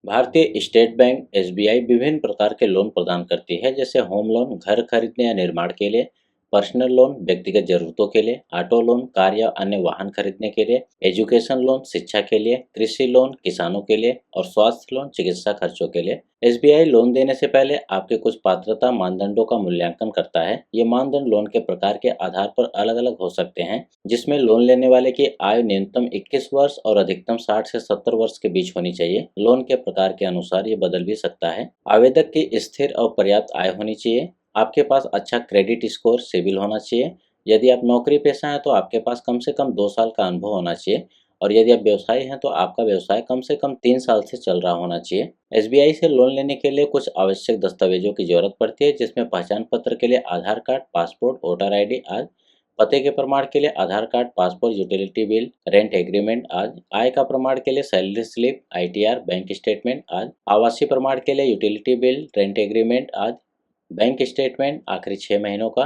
भारतीय state bank SBI विभिन्न प्रकार के लोन प्रदान करती है, जैसे होम लोन घर खरीदने या निर्माण के लिए, पर्सनल लोन व्यक्तिगत जरूरतों के लिए, ऑटो लोन कार या अन्य वाहन खरीदने के लिए, एजुकेशन लोन शिक्षा के लिए, कृषि लोन किसानों के लिए और स्वास्थ्य लोन चिकित्सा खर्चों के लिए। एसबीआई लोन देने से पहले आपके कुछ पात्रता मानदंडों का मूल्यांकन करता है। ये मानदंड लोन के प्रकार के आधार पर अलग अलग हो सकते हैं, जिसमें लोन लेने वाले की आयु न्यूनतम 21 वर्ष और अधिकतम 60 से 70 वर्ष के बीच होनी चाहिए। लोन के प्रकार के अनुसार ये बदल भी सकता है। आवेदक की स्थिर और पर्याप्त आय होनी चाहिए। आपके पास अच्छा क्रेडिट स्कोर सिबिल होना चाहिए। यदि आप नौकरी पेशा हैं तो आपके पास कम से कम 2 साल का अनुभव होना चाहिए, और यदि आप व्यवसायी हैं तो आपका व्यवसाय कम से कम 3 साल से चल रहा होना चाहिए। एसबीआई से लोन लेने के लिए कुछ आवश्यक दस्तावेजों की जरूरत पड़ती है, जिसमें पहचान पत्र के लिए Aadhaar card, passport, voter ID आदि, पते के प्रमाण के लिए Aadhaar card, passport, utility bill, rent agreement आदि, आय का प्रमाण के लिए salary slip, ITR, bank statement आदि, आवासीय प्रमाण के लिए यूटिलिटी बिल, रेंट एग्रीमेंट आदि, बैंक स्टेटमेंट आखिरी 6 महीनों का,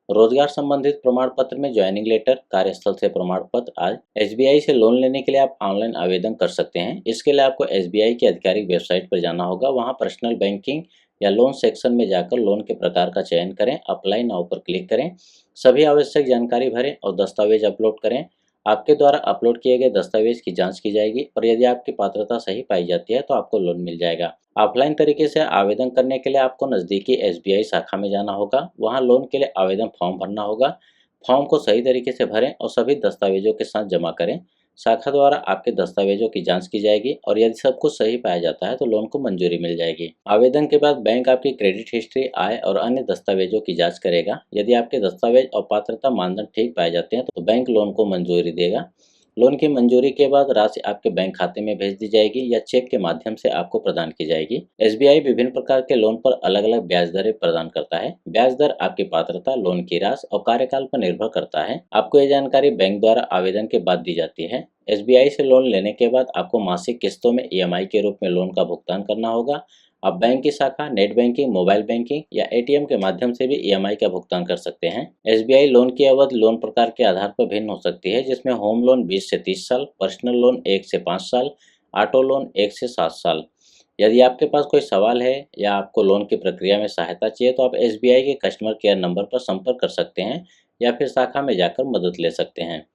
रोजगार संबंधित प्रमाण पत्र में ज्वाइनिंग लेटर, कार्यस्थल से प्रमाण पत्र आदि। एसबीआई से लोन लेने के लिए आप ऑनलाइन आवेदन कर सकते हैं। इसके लिए आपको एसबीआई की आधिकारिक वेबसाइट पर जाना होगा। वहां पर्सनल बैंकिंग या लोन सेक्शन में जाकर लोन के प्रकार का चयन करें, अप्लाई नाउ पर क्लिक करें, सभी आवश्यक जानकारी भरें और दस्तावेज अपलोड करें। आपके द्वारा अपलोड किए गए दस्तावेज की जांच की जाएगी और यदि आपकी पात्रता सही पाई जाती है तो आपको लोन मिल जाएगा। ऑफलाइन तरीके से आवेदन करने के लिए आपको नज़दीकी एसबीआई शाखा में जाना होगा। वहां लोन के लिए आवेदन फॉर्म भरना होगा। फॉर्म को सही तरीके से भरें और सभी दस्तावेजों के साथ जमा करें। शाखा द्वारा आपके दस्तावेजों की जांच की जाएगी और यदि सब कुछ सही पाया जाता है तो लोन को मंजूरी मिल जाएगी। आवेदन के बाद बैंक आपकी क्रेडिट हिस्ट्री, आय और अन्य दस्तावेजों की जांच करेगा। यदि आपके दस्तावेज और पात्रता मानदंड ठीक पाए जाते हैं तो बैंक लोन को मंजूरी देगा। लोन की मंजूरी के बाद राशि आपके बैंक खाते में भेज दी जाएगी या चेक के माध्यम से आपको प्रदान की जाएगी। एसबीआई विभिन्न प्रकार के लोन पर अलग अलग ब्याज दरें प्रदान करता है। ब्याज दर आपकी पात्रता, लोन की राशि और कार्यकाल पर निर्भर करता है। आपको ये जानकारी बैंक द्वारा आवेदन के बाद दी जाती है। एसबीआई से लोन लेने के बाद आपको मासिक किस्तों में ईएमआई के रूप में लोन का भुगतान करना होगा। आप बैंक की शाखा, नेट बैंकिंग, मोबाइल बैंकिंग या एटीएम के माध्यम से भी ईएमआई का भुगतान कर सकते हैं। एसबीआई लोन की अवधि लोन प्रकार के आधार पर भिन्न हो सकती है, जिसमें होम लोन 20 से 30 साल, पर्सनल लोन 1 से 5 साल, ऑटो लोन 1 से 7 साल। यदि आपके पास कोई सवाल है या आपको लोन की प्रक्रिया में सहायता चाहिए तो आप एसबीआई के कस्टमर केयर नंबर पर संपर्क कर सकते हैं या फिर शाखा में जाकर मदद ले सकते हैं।